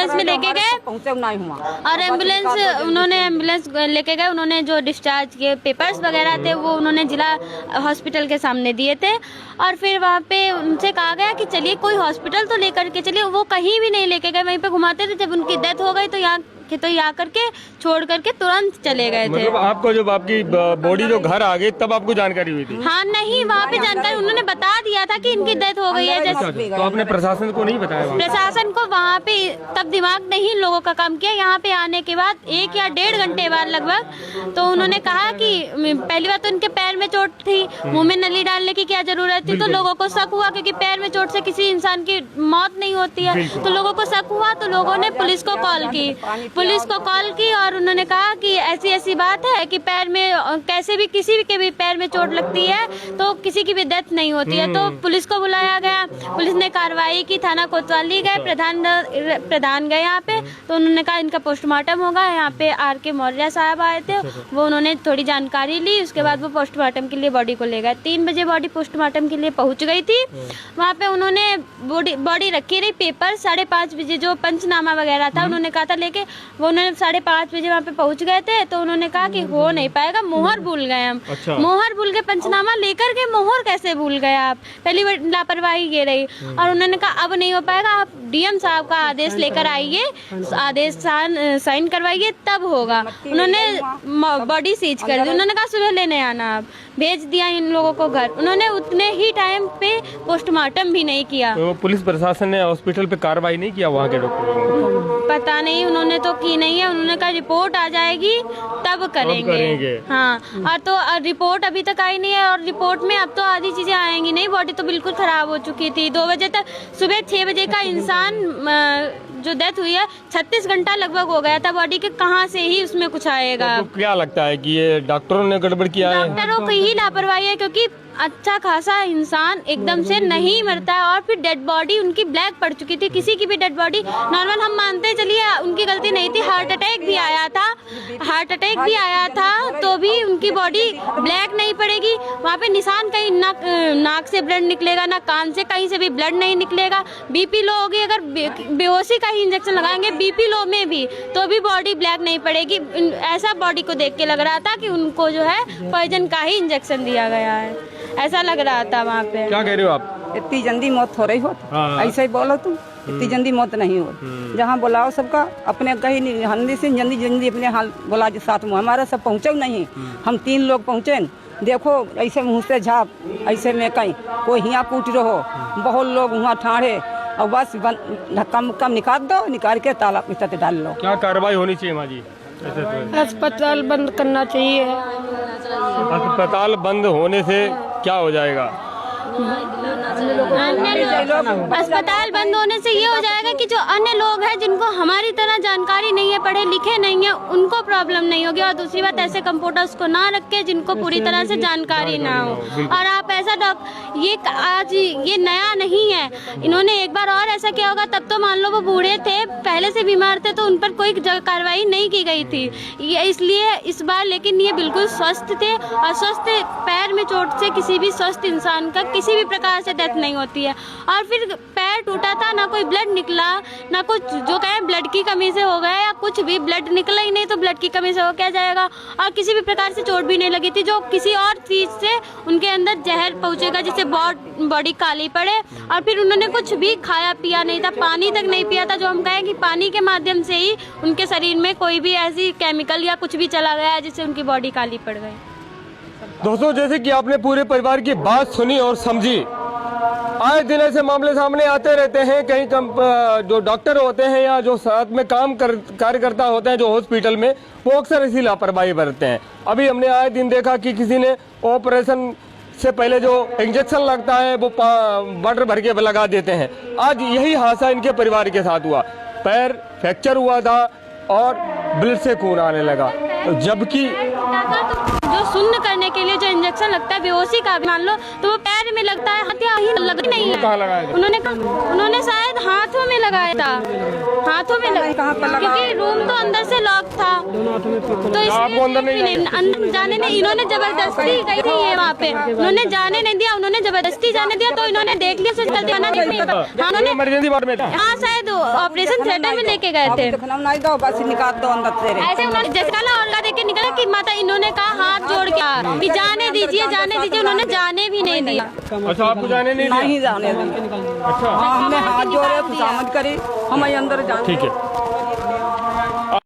Ambulance में लेके गए, पहुँचे नहीं हुआ और एम्बुलेंस लेके गए। उन्होंने जो डिस्चार्ज के पेपर्स वगैरह थे वो उन्होंने जिला हॉस्पिटल के सामने दिए थे, और फिर वहाँ पे उनसे कहा गया कि चलिए कोई हॉस्पिटल तो लेकर के चलिए। वो कहीं भी नहीं लेके गए, वहीं पे घुमाते थे। जब उनकी डेथ हो गई तो यहाँ करके छोड़ करके तुरंत चले गए थे। मतलब आपको जब आपकी बॉडी जो घर आ गई तब आपको जानकारी हुई थी? हाँ, नहीं, वहाँ पे जानकारी उन्होंने बता दिया था कि इनकी डेथ हो गई है। जैसे तो आपने प्रशासन को नहीं बताया? प्रशासन को वहाँ पे तब दिमाग नहीं लोगों का काम किया। यहाँ पे आने के बाद 1 या 1.5 घंटे बाद लगभग तो उन्होंने कहा कि पहली बात तो उनके पैर में चोट थी, मुंह में नली डालने की क्या जरूरत थी। तो लोगों को शक हुआ, क्योंकि पैर में चोट से किसी इंसान की मौत नहीं होती है। तो लोगों को शक हुआ, तो लोगों ने पुलिस को कॉल की और उन्होंने कहा कि ऐसी ऐसी बात है कि पैर में कैसे भी किसी के भी पैर में चोट लगती है तो किसी की भी डेथ नहीं होती है। तो पुलिस को बुलाया गया, पुलिस ने कार्रवाई की, थाना कोतवाली गए, प्रधान गए यहाँ पे। तो उन्होंने कहा इनका पोस्टमार्टम होगा। यहाँ पे RK मौर्य साहब आए थे, वो उन्होंने थोड़ी जानकारी ली, उसके बाद वो पोस्टमार्टम के लिए बॉडी को ले गए। 3 बजे बॉडी पोस्टमार्टम के लिए पहुंच गई थी। वहाँ पे उन्होंने बॉडी रखी रही, पेपर 5:30 बजे जो पंचनामा वगैरह था उन्होंने कहा था लेके, वो उन्होंने 5:30 बजे वहाँ पे पहुंच गए थे। तो उन्होंने कहा कि हो नहीं पाएगा, मोहर भूल गए हम। अच्छा। मोहर भूल गए, पंचनामा लेकर के मोहर कैसे भूल गए आप? पहली बार लापरवाही ये रही। और उन्होंने कहा अब नहीं हो पाएगा, आप DM साहब का आदेश लेकर आइए, आदेश साइन करवाइए, तब होगा। उन्होंने बॉडी सीज कर दी। उन्होंने कहा सुबह लेने आना। आप भेज दिया इन लोगों को घर। उन्होंने उतने ही टाइम पे पोस्टमार्टम भी नहीं किया। तो पुलिस प्रशासन ने हॉस्पिटल पे कार्रवाई नहीं किया वहाँ के डॉक्टर? पता नहीं, उन्होंने तो की नहीं है। उन्होंने कहा रिपोर्ट आ जाएगी तब करेंगे। हाँ, और तो रिपोर्ट अभी तक आई नहीं है, और रिपोर्ट में अब तो आधी चीजें आएंगी नहीं। बॉडी तो बिल्कुल खराब हो चुकी थी। 2 बजे तक, सुबह 6 बजे का इंसान जो डेथ हुई है 36 घंटा लगभग हो गया था बॉडी के, कहाँ से ही उसमें कुछ आएगा। तो क्या लगता है कि ये डॉक्टरों ने गड़बड़ किया है? डॉक्टरों की ही लापरवाही है, क्योंकि अच्छा खासा इंसान एकदम से नहीं मरता है। और फिर डेड बॉडी उनकी ब्लैक पड़ चुकी थी। किसी की भी डेड बॉडी नॉर्मल हम मानते चलिए उनकी गलती नहीं थी। हार्ट अटैक भी आया था तो भी उनकी बॉडी ब्लैक नहीं पड़ेगी। वहाँ पे निशान कहीं नाक से ब्लड निकलेगा, ना कान से कहीं से भी ब्लड नहीं निकलेगा। BP लो होगी, अगर बेहोशी का ही इंजेक्शन लगाएंगे BP लो में भी, तो भी बॉडी ब्लैक नहीं पड़ेगी। ऐसा बॉडी को देख के लग रहा था कि उनको जो है पॉइजन का ही इंजेक्शन दिया गया है, ऐसा लग रहा था वहाँ पे। क्या कह रहे हो आप? इतनी जल्दी मौत हो रही हो? ऐसे ही बोलो तुम, इतनी जल्दी मौत नहीं हो। जहाँ बुलाओ सबका अपने कहीं हंदी से जल्दी अपने हाल बुला के साथ में। हमारा सब पहुँचे नहीं, हम 3 लोग पहुँचे। देखो ऐसे मुँह से झाप, ऐसे में कहीं कोई हिया कूट रहो, बहुत लोग वहाँ ठाड़े, और बस कम निकाल दो, निकाल के ताला पिस्ता डाल लो। क्या कार्रवाई होनी चाहिए माँ जी? अस्पताल बंद करना चाहिए। अस्पताल बंद होने से क्या हो जाएगा? अस्पताल बंद होने से ये हो जाएगा कि जो अन्य लोग हैं जिनको हमारी तरह जानकारी नहीं है, पढ़े लिखे नहीं है, उनको प्रॉब्लम नहीं होगी। और दूसरी बात, ऐसे कंप्यूटर्स को ना रख के जिनको पूरी तरह से जानकारी ना हो। और आप ऐसा ये आज ये नया नहीं है, इन्होंने एक बार और ऐसा किया होगा, तब तो मान लो वो बूढ़े थे, पहले से बीमार थे, तो उन पर कोई कार्रवाई नहीं की गई थी। ये इसलिए इस बार, लेकिन ये बिल्कुल स्वस्थ थे, और स्वस्थ पैर में चोट से किसी भी स्वस्थ इंसान का किसी भी प्रकार से डेथ नहीं होती है। और फिर पैर टूटा था, ना कोई ब्लड निकला, ना कुछ जो कहे ब्लड की कमी से हो गया, या कुछ भी ब्लड निकला ही नहीं तो ब्लड की कमी से हो क्या जाएगा। और किसी भी प्रकार से चोट भी नहीं लगी थी, जो किसी और चीज से उनके अंदर जहर पहुंचेगा जिससे बॉडी काली पड़े। और फिर उन्होंने कुछ भी खाया पिया नहीं था, पानी तक नहीं पिया था, जो हम कहें कि पानी के माध्यम से ही उनके शरीर में कोई भी ऐसी केमिकल या कुछ भी चला गया जिससे उनकी बॉडी काली पड़ गई। दोस्तों, जैसे कि आपने पूरे परिवार की बात सुनी और समझी, आए दिन ऐसे मामले सामने आते रहते हैं। कहीं जो डॉक्टर होते हैं या जो साथ में कार्यकर्ता होते हैं जो हॉस्पिटल में, वो अक्सर इसी लापरवाही बरतते हैं। अभी हमने आए दिन देखा कि किसी ने ऑपरेशन से पहले जो इंजेक्शन लगता है वो वाटर भर के लगा देते हैं। आज यही हादसा इनके परिवार के साथ हुआ, पैर फ्रैक्चर हुआ था और ब्लड से खून आने लगा। जबकि जो शून्य करने के लिए जो इंजेक्शन लगता है बेहोशी का, मान लो तो वो पैर में लगता है, हथियार ही लगा नहीं है। कहाँ लगाया था? उन्होंने शायद हाथों में लगाया था, हाथों में कहाँ पर लगा? क्योंकि रूम तो अंदर से लॉक था, तो इसलिए आपको अंदर नहीं अंदर जाने नहीं, इन्होंने जबरदस्ती गई थी ये वहाँ पे, उन्होंने जाने नहीं दिया, उन्होंने जबरदस्ती जाने दिया, तो इन्होंने देख लिया, सोच कर दिया उन्होंने, इमरजेंसी वार्ड में था। हाँ शायद ऑपरेशन थिएटर में लेके गए थे। नहीं दो बस निकाल दो अंदर से ऐसे उन्होंने जैसे कहा और देख के निकला कि माता, इन्होंने कहा हाथ जोड़ के कि जाने दीजिए, जाने दीजिए, उन्होंने जाने भी नहीं दिया। अच्छा, आपको जाने नहीं दिया? नहीं जाने दिया। अच्छा, हाँ, हमने हाथ जोड़े, खुशामद करी, हमें अंदर जाने। ठीक है।